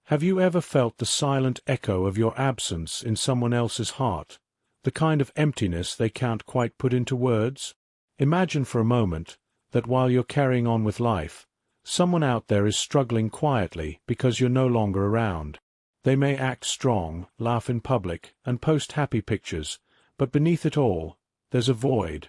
Have you ever felt the silent echo of your absence in someone else's heart, the kind of emptiness they can't quite put into words? Imagine for a moment that while you're carrying on with life, someone out there is struggling quietly because you're no longer around. They may act strong, laugh in public, and post happy pictures, but beneath it all, there's a void.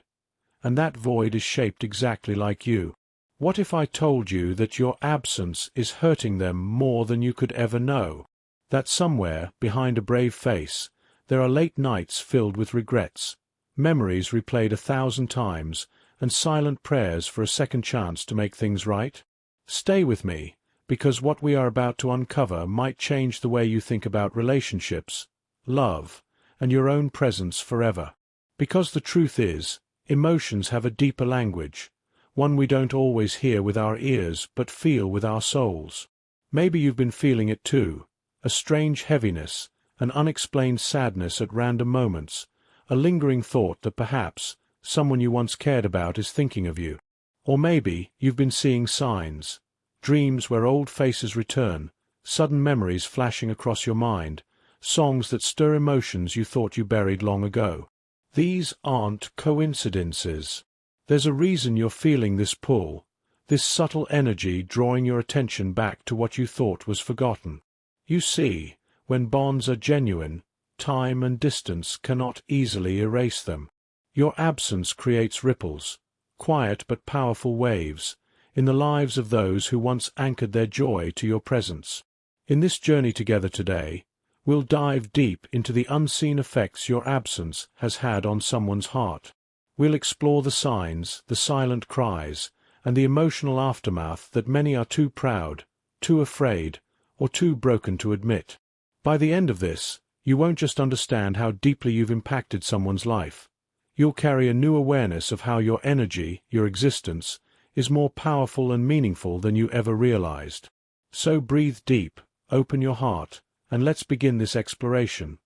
And that void is shaped exactly like you. What if I told you that your absence is hurting them more than you could ever know? That somewhere, behind a brave face, there are late nights filled with regrets, memories replayed 1,000 times, and silent prayers for a second chance to make things right? Stay with me, because what we are about to uncover might change the way you think about relationships, love, and your own presence forever. Because the truth is, emotions have a deeper language, one we don't always hear with our ears but feel with our souls. Maybe you've been feeling it too, a strange heaviness, an unexplained sadness at random moments, a lingering thought that perhaps someone you once cared about is thinking of you. Or maybe you've been seeing signs, dreams where old faces return, sudden memories flashing across your mind, songs that stir emotions you thought you buried long ago. These aren't coincidences. There's a reason you're feeling this pull, this subtle energy drawing your attention back to what you thought was forgotten. You see, when bonds are genuine, time and distance cannot easily erase them. Your absence creates ripples, quiet but powerful waves, in the lives of those who once anchored their joy to your presence. In this journey together today, we'll dive deep into the unseen effects your absence has had on someone's heart. We'll explore the signs, the silent cries, and the emotional aftermath that many are too proud, too afraid, or too broken to admit. By the end of this, you won't just understand how deeply you've impacted someone's life. You'll carry a new awareness of how your energy, your existence, is more powerful and meaningful than you ever realized. So breathe deep, open your heart, and let's begin this exploration.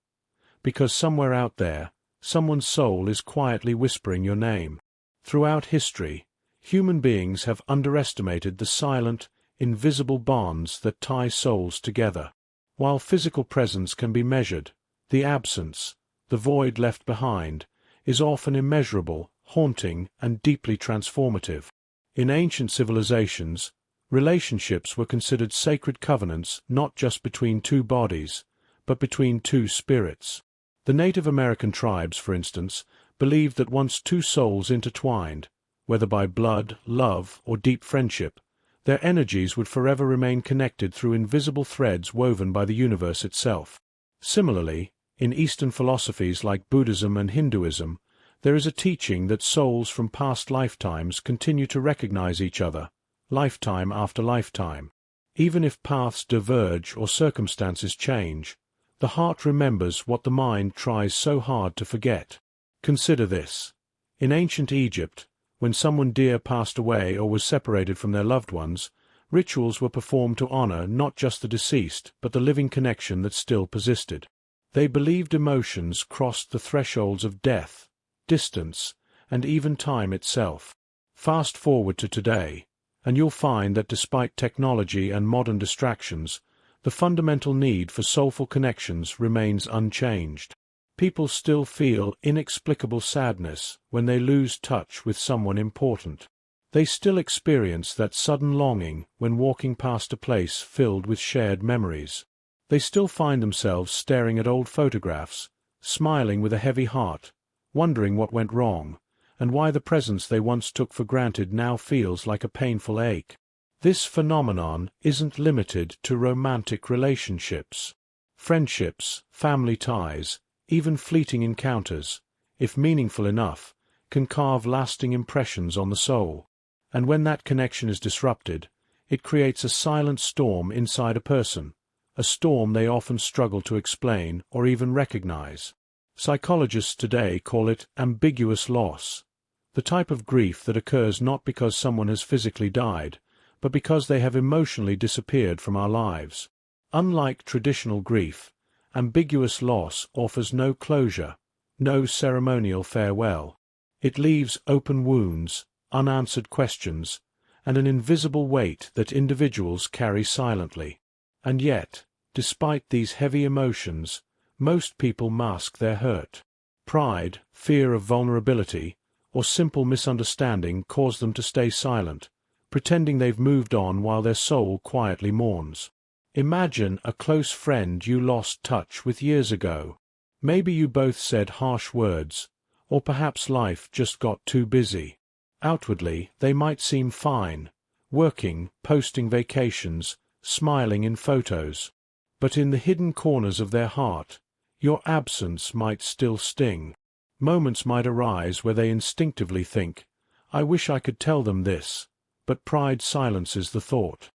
Because somewhere out there, someone's soul is quietly whispering your name. Throughout history, human beings have underestimated the silent, invisible bonds that tie souls together. While physical presence can be measured, the absence, the void left behind, is often immeasurable, haunting, and deeply transformative. In ancient civilizations, relationships were considered sacred covenants not just between two bodies, but between two spirits. The Native American tribes, for instance, believed that once two souls intertwined, whether by blood, love, or deep friendship, their energies would forever remain connected through invisible threads woven by the universe itself. Similarly, in Eastern philosophies like Buddhism and Hinduism, there is a teaching that souls from past lifetimes continue to recognize each other, lifetime after lifetime. Even if paths diverge or circumstances change, the heart remembers what the mind tries so hard to forget. Consider this. In ancient Egypt, when someone dear passed away or was separated from their loved ones, rituals were performed to honor not just the deceased but the living connection that still persisted. They believed emotions crossed the thresholds of death, distance, and even time itself. Fast forward to today, and you'll find that despite technology and modern distractions, the fundamental need for soulful connections remains unchanged. People still feel inexplicable sadness when they lose touch with someone important. They still experience that sudden longing when walking past a place filled with shared memories. They still find themselves staring at old photographs, smiling with a heavy heart, wondering what went wrong, and why the presence they once took for granted now feels like a painful ache. This phenomenon isn't limited to romantic relationships. Friendships, family ties, even fleeting encounters, if meaningful enough, can carve lasting impressions on the soul. And when that connection is disrupted, it creates a silent storm inside a person, a storm they often struggle to explain or even recognize. Psychologists today call it ambiguous loss, the type of grief that occurs not because someone has physically died, but because they have emotionally disappeared from our lives. Unlike traditional grief, ambiguous loss offers no closure, no ceremonial farewell. It leaves open wounds, unanswered questions, and an invisible weight that individuals carry silently. And yet, Despite these heavy emotions, most people mask their hurt. Pride, fear of vulnerability, or simple misunderstanding cause them to stay silent, pretending they've moved on while their soul quietly mourns. Imagine a close friend you lost touch with years ago. Maybe you both said harsh words, or perhaps life just got too busy. Outwardly, they might seem fine, working, posting vacations, smiling in photos. But in the hidden corners of their heart, your absence might still sting. Moments might arise where they instinctively think, "I wish I could tell them this," but pride silences the thought.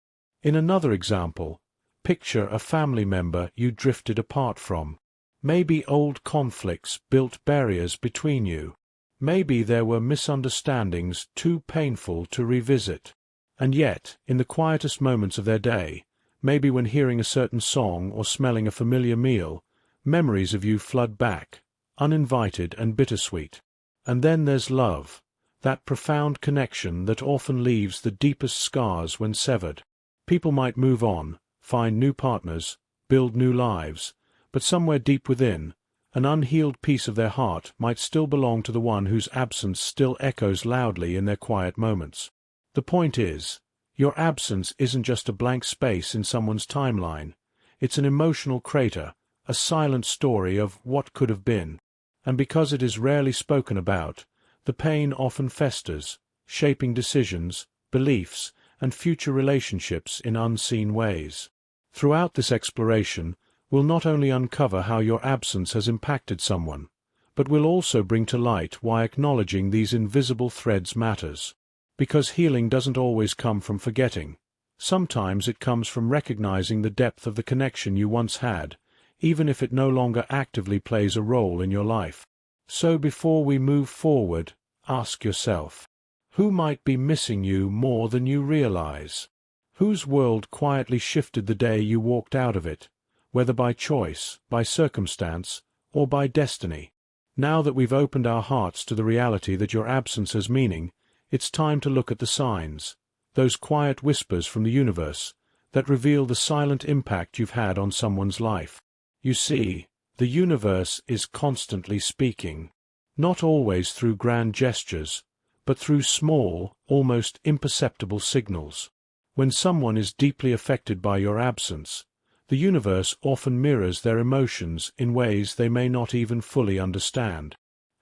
In another example, picture a family member you drifted apart from. Maybe old conflicts built barriers between you. Maybe there were misunderstandings too painful to revisit. And yet, in the quietest moments of their day, maybe when hearing a certain song or smelling a familiar meal, memories of you flood back, uninvited and bittersweet. And then there's love, that profound connection that often leaves the deepest scars when severed. People might move on, find new partners, build new lives, but somewhere deep within, an unhealed piece of their heart might still belong to the one whose absence still echoes loudly in their quiet moments. The point is, your absence isn't just a blank space in someone's timeline. It's an emotional crater, a silent story of what could have been. And because it is rarely spoken about, the pain often festers, shaping decisions, beliefs, and future relationships in unseen ways. Throughout this exploration, we'll not only uncover how your absence has impacted someone, but we'll also bring to light why acknowledging these invisible threads matters. Because healing doesn't always come from forgetting. Sometimes it comes from recognizing the depth of the connection you once had, even if it no longer actively plays a role in your life. So before we move forward, ask yourself, who might be missing you more than you realize? Whose world quietly shifted the day you walked out of it, whether by choice, by circumstance, or by destiny? Now that we've opened our hearts to the reality that your absence has meaning, it's time to look at the signs, those quiet whispers from the universe, that reveal the silent impact you've had on someone's life. You see, the universe is constantly speaking, not always through grand gestures, but through small, almost imperceptible signals. When someone is deeply affected by your absence, the universe often mirrors their emotions in ways they may not even fully understand.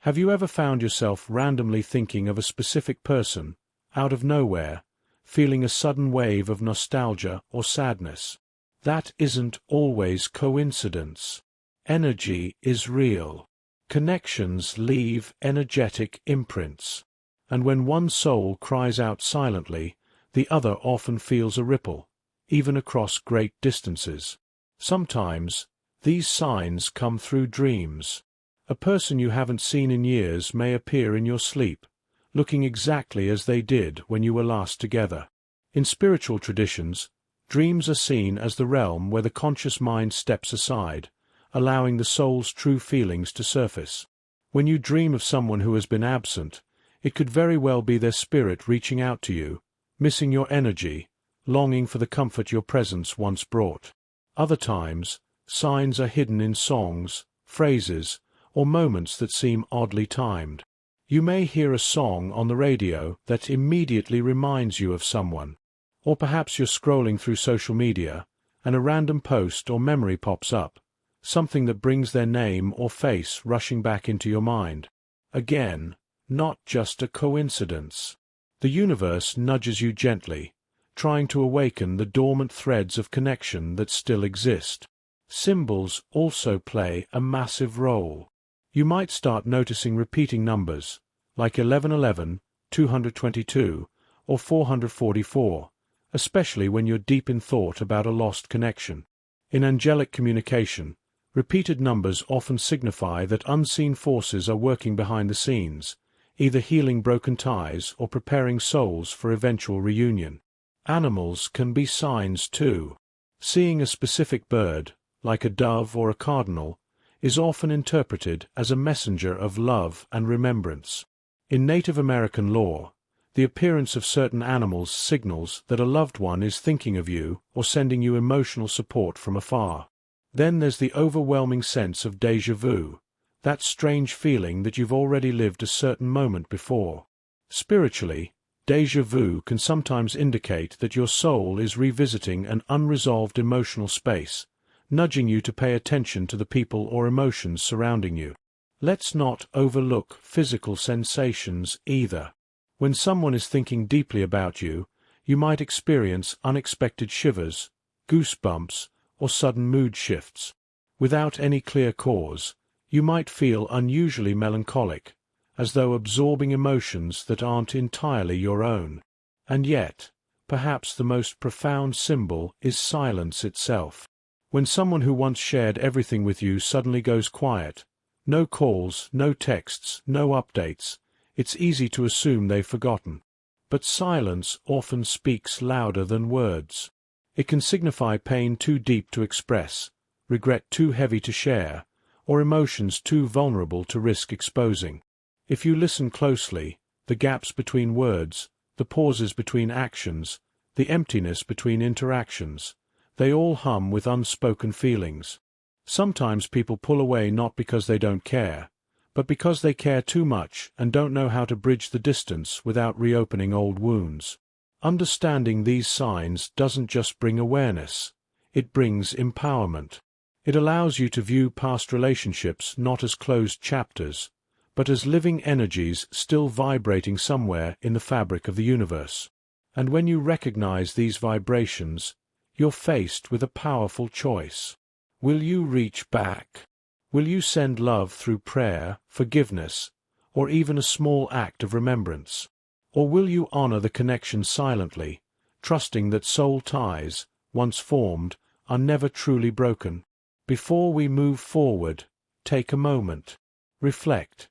Have you ever found yourself randomly thinking of a specific person, out of nowhere, feeling a sudden wave of nostalgia or sadness? That isn't always coincidence. Energy is real. Connections leave energetic imprints. And when one soul cries out silently, the other often feels a ripple, even across great distances. Sometimes, these signs come through dreams. A person you haven't seen in years may appear in your sleep, looking exactly as they did when you were last together. In spiritual traditions, dreams are seen as the realm where the conscious mind steps aside, allowing the soul's true feelings to surface. When you dream of someone who has been absent, it could very well be their spirit reaching out to you, missing your energy, longing for the comfort your presence once brought. Other times, signs are hidden in songs, phrases, or moments that seem oddly timed. You may hear a song on the radio that immediately reminds you of someone, or perhaps you're scrolling through social media, and a random post or memory pops up, something that brings their name or face rushing back into your mind. Again, not just a coincidence. The universe nudges you gently, trying to awaken the dormant threads of connection that still exist. Symbols also play a massive role. You might start noticing repeating numbers, like 1111, 222, or 444, especially when you're deep in thought about a lost connection. In angelic communication, repeated numbers often signify that unseen forces are working behind the scenes, either healing broken ties or preparing souls for eventual reunion. Animals can be signs too. Seeing a specific bird, like a dove or a cardinal, is often interpreted as a messenger of love and remembrance. In Native American lore, The appearance of certain animals signals that a loved one is thinking of you or sending you emotional support from afar. Then there's the overwhelming sense of déjà vu, that strange feeling that you've already lived a certain moment before. Spiritually, déjà vu can sometimes indicate that your soul is revisiting an unresolved emotional space, nudging you to pay attention to the people or emotions surrounding you. Let's not overlook physical sensations either. When someone is thinking deeply about you, you might experience unexpected shivers, goosebumps, or sudden mood shifts. Without any clear cause, you might feel unusually melancholic, as though absorbing emotions that aren't entirely your own. And yet, perhaps the most profound symbol is silence itself. When someone who once shared everything with you suddenly goes quiet, no calls, no texts, no updates, it's easy to assume they've forgotten. But silence often speaks louder than words. It can signify pain too deep to express, regret too heavy to share, or emotions too vulnerable to risk exposing. If you listen closely, the gaps between words, the pauses between actions, the emptiness between interactions, they all hum with unspoken feelings. Sometimes people pull away not because they don't care, but because they care too much and don't know how to bridge the distance without reopening old wounds. Understanding these signs doesn't just bring awareness, it brings empowerment. It allows you to view past relationships not as closed chapters, but as living energies still vibrating somewhere in the fabric of the universe. And when you recognize these vibrations, you're faced with a powerful choice. Will you reach back? Will you send love through prayer, forgiveness, or even a small act of remembrance? Or will you honor the connection silently, trusting that soul ties, once formed, are never truly broken? Before we move forward, take a moment. Reflect.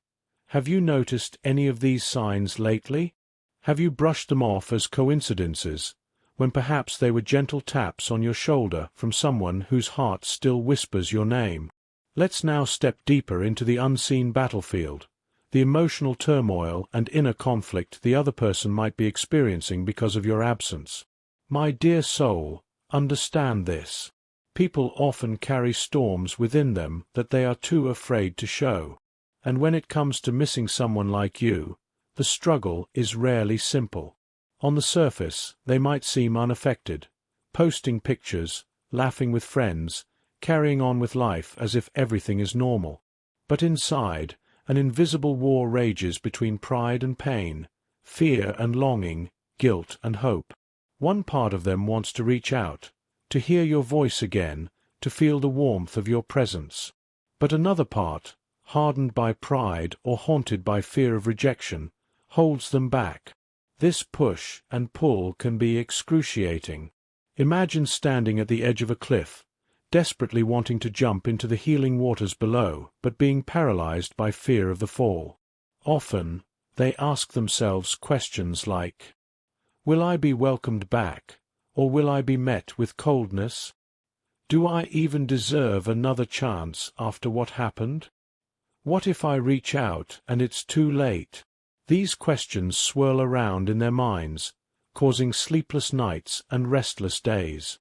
Have you noticed any of these signs lately? Have you brushed them off as coincidences, when perhaps they were gentle taps on your shoulder from someone whose heart still whispers your name? Let's now step deeper into the unseen battlefield, the emotional turmoil and inner conflict the other person might be experiencing because of your absence. My dear soul, understand this. People often carry storms within them that they are too afraid to show. And when it comes to missing someone like you, the struggle is rarely simple. On the surface, they might seem unaffected, posting pictures, laughing with friends, carrying on with life as if everything is normal. But inside, an invisible war rages between pride and pain, fear and longing, guilt and hope. One part of them wants to reach out, to hear your voice again, to feel the warmth of your presence. But another part, hardened by pride or haunted by fear of rejection, holds them back. This push and pull can be excruciating. Imagine standing at the edge of a cliff, desperately wanting to jump into the healing waters below, but being paralyzed by fear of the fall. Often, they ask themselves questions like, will I be welcomed back, or will I be met with coldness? Do I even deserve another chance after what happened? What if I reach out and it's too late? These questions swirl around in their minds, causing sleepless nights and restless days.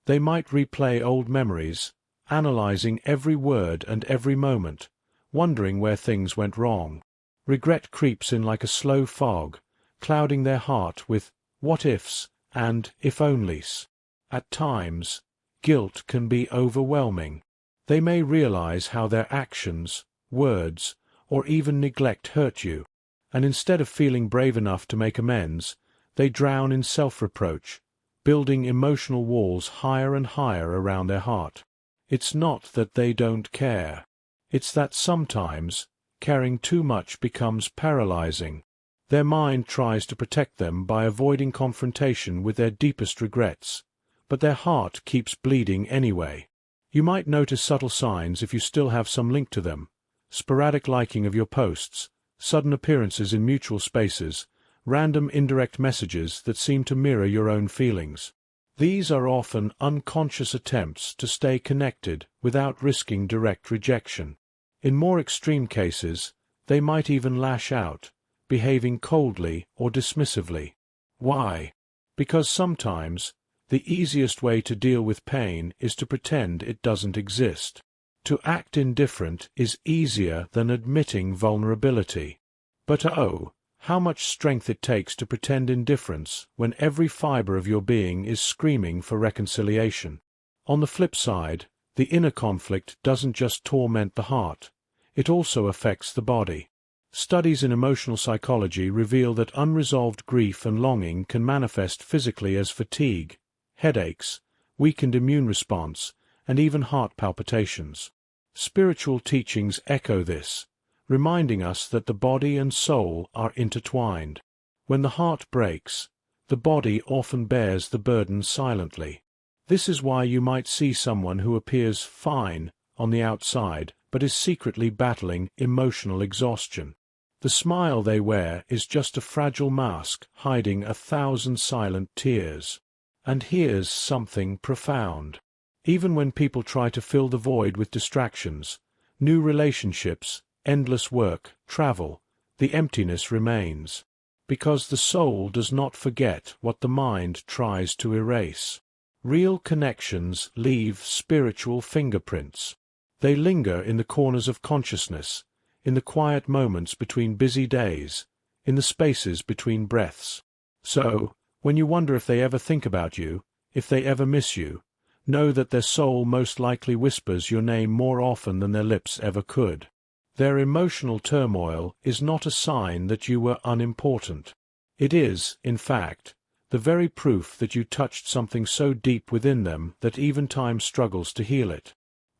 They might replay old memories, analyzing every word and every moment, wondering where things went wrong. Regret creeps in like a slow fog, clouding their heart with what-ifs and if-onlys. At times, guilt can be overwhelming. They may realize how their actions, words, or even neglect hurt you, and instead of feeling brave enough to make amends, they drown in self-reproach, building emotional walls higher and higher around their heart. It's not that they don't care. It's that sometimes, caring too much becomes paralyzing. Their mind tries to protect them by avoiding confrontation with their deepest regrets, but their heart keeps bleeding anyway. You might notice subtle signs if you still have some link to them: sporadic liking of your posts, sudden appearances in mutual spaces, random indirect messages that seem to mirror your own feelings. These are often unconscious attempts to stay connected without risking direct rejection. In more extreme cases, they might even lash out, behaving coldly or dismissively. Why? Because sometimes the easiest way to deal with pain is to pretend it doesn't exist. To act indifferent is easier than admitting vulnerability. But oh, how much strength it takes to pretend indifference when every fiber of your being is screaming for reconciliation. On the flip side, the inner conflict doesn't just torment the heart, it also affects the body. Studies in emotional psychology reveal that unresolved grief and longing can manifest physically as fatigue, headaches, weakened immune response, and even heart palpitations. Spiritual teachings echo this, reminding us that the body and soul are intertwined. When the heart breaks, the body often bears the burden silently. This is why you might see someone who appears fine on the outside but is secretly battling emotional exhaustion. The smile they wear is just a fragile mask hiding 1,000 silent tears. And here's something profound. Even when people try to fill the void with distractions, new relationships, endless work, travel, the emptiness remains. Because the soul does not forget what the mind tries to erase. Real connections leave spiritual fingerprints. They linger in the corners of consciousness, in the quiet moments between busy days, in the spaces between breaths. So, when you wonder if they ever think about you, if they ever miss you, know that their soul most likely whispers your name more often than their lips ever could. Their emotional turmoil is not a sign that you were unimportant. It is, in fact, the very proof that you touched something so deep within them that even time struggles to heal it.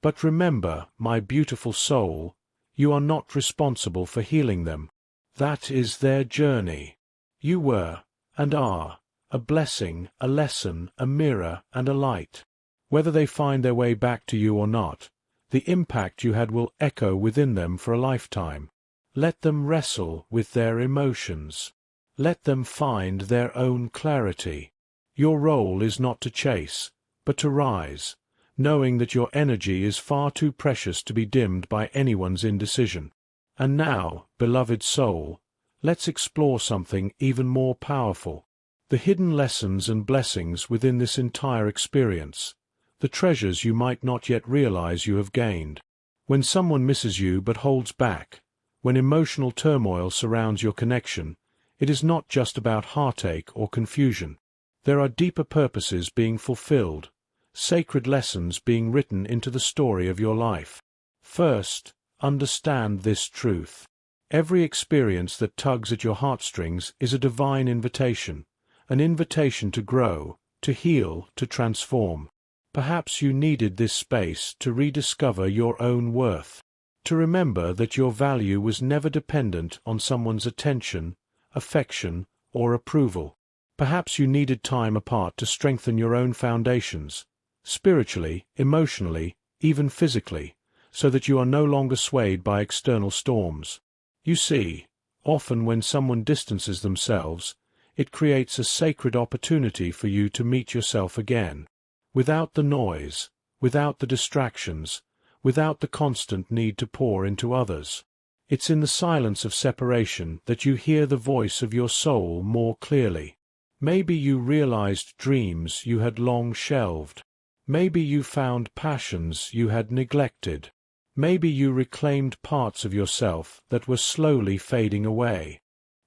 But remember, my beautiful soul, you are not responsible for healing them. That is their journey. You were, and are, a blessing, a lesson, a mirror, and a light. Whether they find their way back to you or not, the impact you had will echo within them for a lifetime. Let them wrestle with their emotions. Let them find their own clarity. Your role is not to chase, but to rise, knowing that your energy is far too precious to be dimmed by anyone's indecision. And now, beloved soul, let's explore something even more powerful. The hidden lessons and blessings within this entire experience. The treasures you might not yet realize you have gained. When someone misses you but holds back, when emotional turmoil surrounds your connection, it is not just about heartache or confusion. There are deeper purposes being fulfilled, sacred lessons being written into the story of your life. First, understand this truth. Every experience that tugs at your heartstrings is a divine invitation, an invitation to grow, to heal, to transform. Perhaps you needed this space to rediscover your own worth, to remember that your value was never dependent on someone's attention, affection, or approval. Perhaps you needed time apart to strengthen your own foundations, spiritually, emotionally, even physically, so that you are no longer swayed by external storms. You see, often when someone distances themselves, it creates a sacred opportunity for you to meet yourself again. Without the noise, without the distractions, without the constant need to pour into others. It's in the silence of separation that you hear the voice of your soul more clearly. Maybe you realized dreams you had long shelved. Maybe you found passions you had neglected. Maybe you reclaimed parts of yourself that were slowly fading away.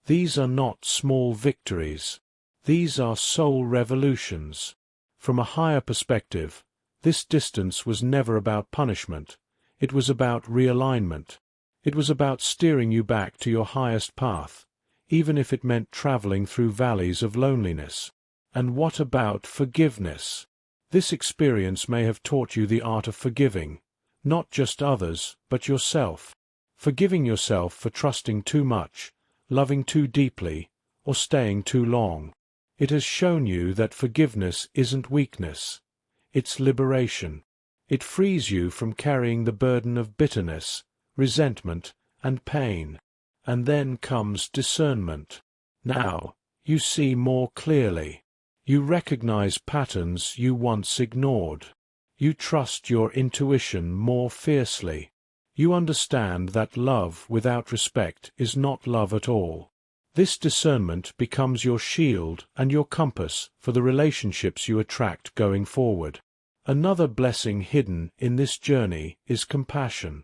These are not small victories. These are soul revolutions. From a higher perspective, this distance was never about punishment. It was about realignment. It was about steering you back to your highest path, even if it meant traveling through valleys of loneliness. And what about forgiveness? This experience may have taught you the art of forgiving, not just others, but yourself. Forgiving yourself for trusting too much, loving too deeply, or staying too long. It has shown you that forgiveness isn't weakness. It's liberation. It frees you from carrying the burden of bitterness, resentment, and pain. And then comes discernment. Now, you see more clearly. You recognize patterns you once ignored. You trust your intuition more fiercely. You understand that love without respect is not love at all. This discernment becomes your shield and your compass for the relationships you attract going forward. Another blessing hidden in this journey is compassion.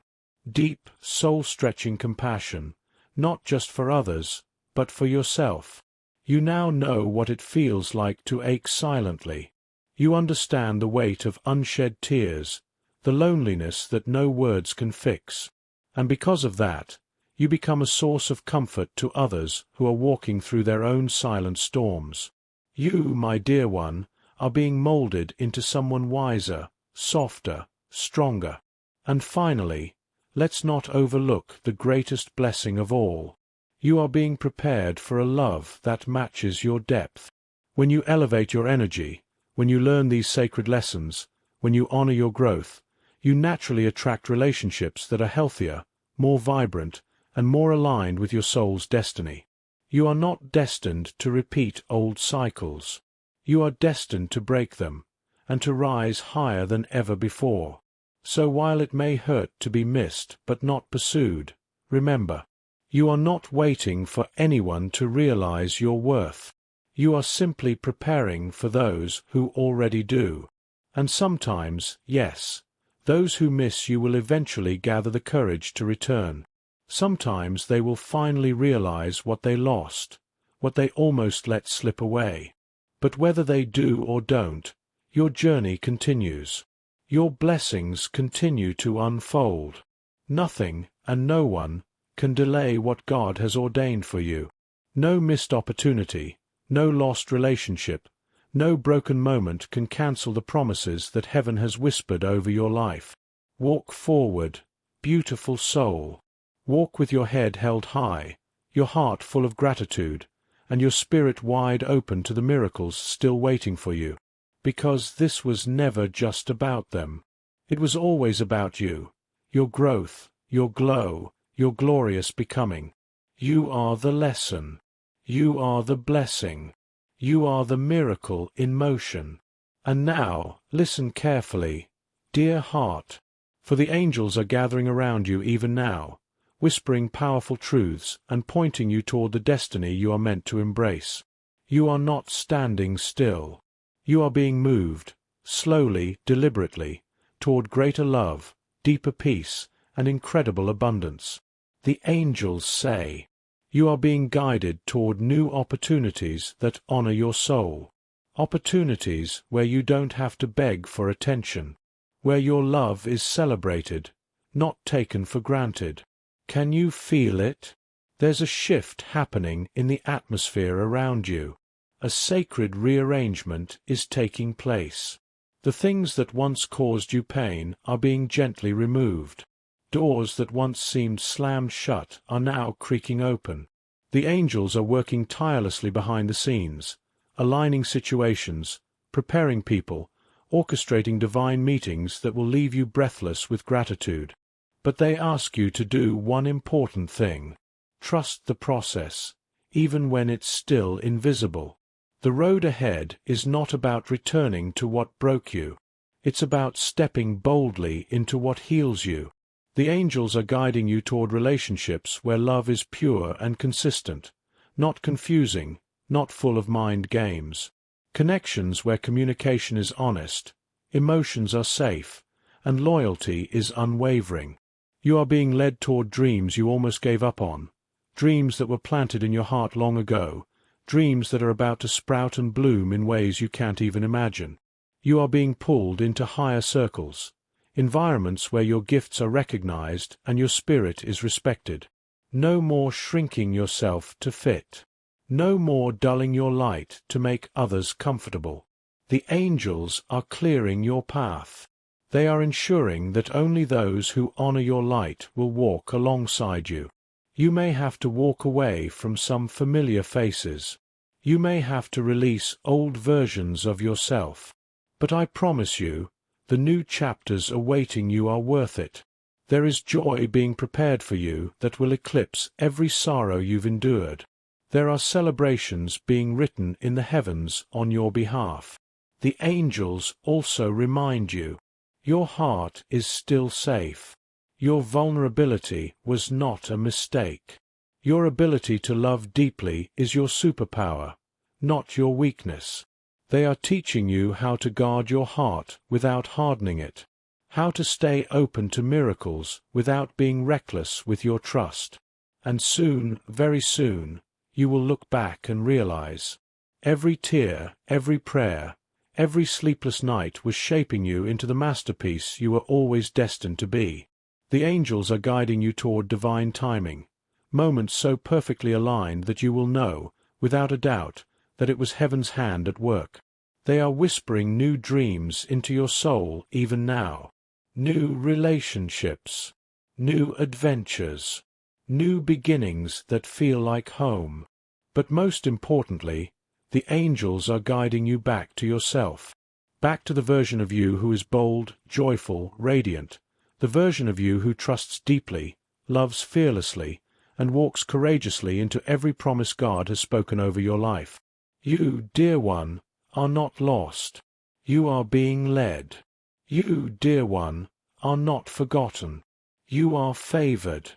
Deep, soul-stretching compassion, not just for others, but for yourself. You now know what it feels like to ache silently. You understand the weight of unshed tears, the loneliness that no words can fix. And because of that, you become a source of comfort to others who are walking through their own silent storms. You, my dear one, are being molded into someone wiser, softer, stronger. And finally, let's not overlook the greatest blessing of all. You are being prepared for a love that matches your depth. When you elevate your energy, when you learn these sacred lessons, when you honor your growth, you naturally attract relationships that are healthier, more vibrant, and more aligned with your soul's destiny. You are not destined to repeat old cycles. You are destined to break them, and to rise higher than ever before. So while it may hurt to be missed but not pursued, remember, you are not waiting for anyone to realize your worth. You are simply preparing for those who already do. And sometimes, yes, those who miss you will eventually gather the courage to return. Sometimes they will finally realize what they lost, what they almost let slip away. But whether they do or don't, your journey continues. Your blessings continue to unfold. Nothing and no one can delay what God has ordained for you. No missed opportunity, no lost relationship, no broken moment can cancel the promises that heaven has whispered over your life. Walk forward, beautiful soul. Walk with your head held high, your heart full of gratitude, and your spirit wide open to the miracles still waiting for you. Because this was never just about them. It was always about you, your growth, your glow, your glorious becoming. You are the lesson. You are the blessing. You are the miracle in motion. And now, listen carefully, dear heart, for the angels are gathering around you even now, whispering powerful truths and pointing you toward the destiny you are meant to embrace. You are not standing still. You are being moved, slowly, deliberately, toward greater love, deeper peace, and incredible abundance. The angels say, you are being guided toward new opportunities that honor your soul. Opportunities where you don't have to beg for attention, where your love is celebrated, not taken for granted. Can you feel it? There's a shift happening in the atmosphere around you. A sacred rearrangement is taking place. The things that once caused you pain are being gently removed. Doors that once seemed slammed shut are now creaking open. The angels are working tirelessly behind the scenes, aligning situations, preparing people, orchestrating divine meetings that will leave you breathless with gratitude. But they ask you to do one important thing. Trust the process, even when it's still invisible. The road ahead is not about returning to what broke you. It's about stepping boldly into what heals you. The angels are guiding you toward relationships where love is pure and consistent, not confusing, not full of mind games. Connections where communication is honest, emotions are safe, and loyalty is unwavering. You are being led toward dreams you almost gave up on, dreams that were planted in your heart long ago, dreams that are about to sprout and bloom in ways you can't even imagine. You are being pulled into higher circles, environments where your gifts are recognized and your spirit is respected. No more shrinking yourself to fit. No more dulling your light to make others comfortable. The angels are clearing your path. They are ensuring that only those who honor your light will walk alongside you. You may have to walk away from some familiar faces. You may have to release old versions of yourself. But I promise you, the new chapters awaiting you are worth it. There is joy being prepared for you that will eclipse every sorrow you've endured. There are celebrations being written in the heavens on your behalf. The angels also remind you, your heart is still safe. Your vulnerability was not a mistake. Your ability to love deeply is your superpower, not your weakness. They are teaching you how to guard your heart without hardening it, how to stay open to miracles without being reckless with your trust. And soon, very soon, you will look back and realize every tear, every prayer, every sleepless night was shaping you into the masterpiece you were always destined to be. The angels are guiding you toward divine timing, moments so perfectly aligned that you will know, without a doubt, that it was heaven's hand at work. They are whispering new dreams into your soul even now. New relationships, new adventures, new beginnings that feel like home. But most importantly, the angels are guiding you back to yourself, back to the version of you who is bold, joyful, radiant, the version of you who trusts deeply, loves fearlessly, and walks courageously into every promise God has spoken over your life. You, dear one, are not lost. You are being led. You, dear one, are not forgotten. You are favored.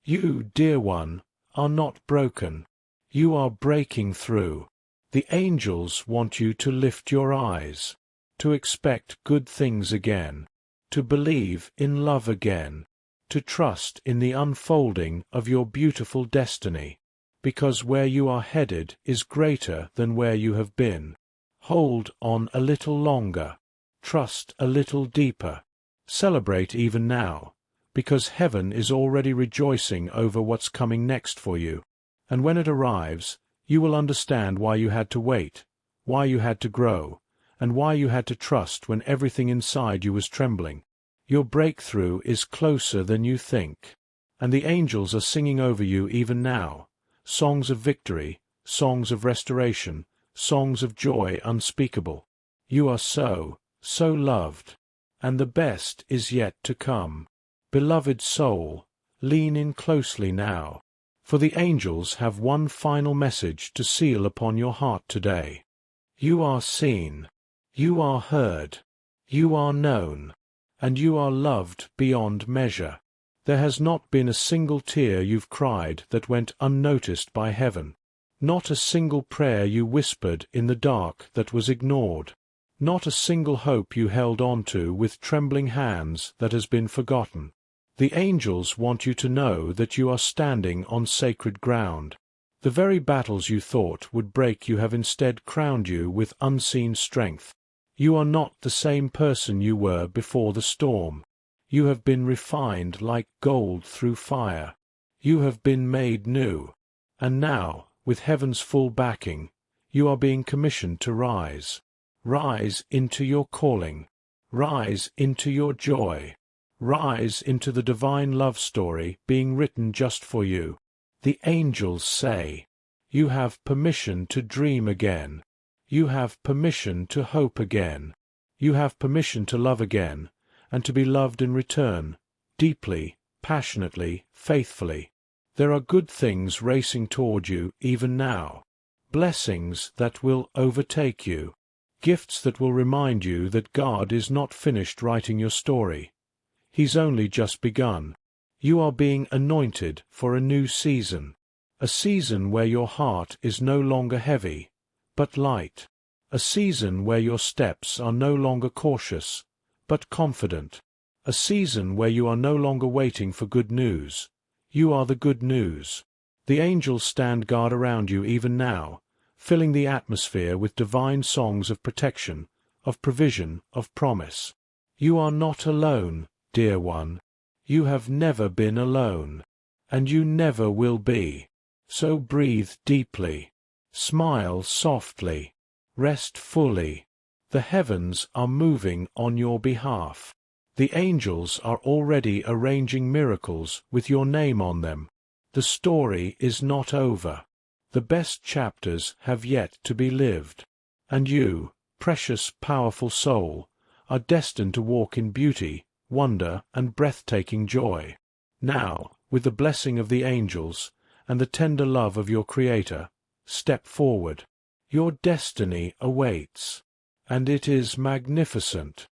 You, dear one, are not broken. You are breaking through. The angels want you to lift your eyes, to expect good things again, to believe in love again, to trust in the unfolding of your beautiful destiny, because where you are headed is greater than where you have been. Hold on a little longer. Trust a little deeper. Celebrate even now, because heaven is already rejoicing over what's coming next for you. And when it arrives, you will understand why you had to wait, why you had to grow, and why you had to trust when everything inside you was trembling. Your breakthrough is closer than you think. And the angels are singing over you even now, songs of victory, songs of restoration, songs of joy unspeakable. You are so loved, and the best is yet to come. Beloved soul, lean in closely now, for the angels have one final message to seal upon your heart today. You are seen, you are heard, you are known, and you are loved beyond measure. There has not been a single tear you've cried that went unnoticed by heaven. Not a single prayer you whispered in the dark that was ignored. Not a single hope you held on to with trembling hands that has been forgotten. The angels want you to know that you are standing on sacred ground. The very battles you thought would break you have instead crowned you with unseen strength. You are not the same person you were before the storm. You have been refined like gold through fire. You have been made new. And now, with heaven's full backing, you are being commissioned to rise. Rise into your calling. Rise into your joy. Rise into the divine love story being written just for you. The angels say, you have permission to dream again. You have permission to hope again. You have permission to love again, and to be loved in return, deeply, passionately, faithfully. There are good things racing toward you even now. Blessings that will overtake you. Gifts that will remind you that God is not finished writing your story. He's only just begun. You are being anointed for a new season. A season where your heart is no longer heavy, but light. A season where your steps are no longer cautious, but confident. A season where you are no longer waiting for good news. You are the good news. The angels stand guard around you even now, filling the atmosphere with divine songs of protection, of provision, of promise. You are not alone, dear one. You have never been alone, and you never will be. So breathe deeply. Smile softly. Rest fully. The heavens are moving on your behalf. The angels are already arranging miracles with your name on them. The story is not over. The best chapters have yet to be lived. And you, precious, powerful soul, are destined to walk in beauty, wonder, and breathtaking joy. Now, with the blessing of the angels and the tender love of your Creator, step forward. Your destiny awaits, and it is magnificent.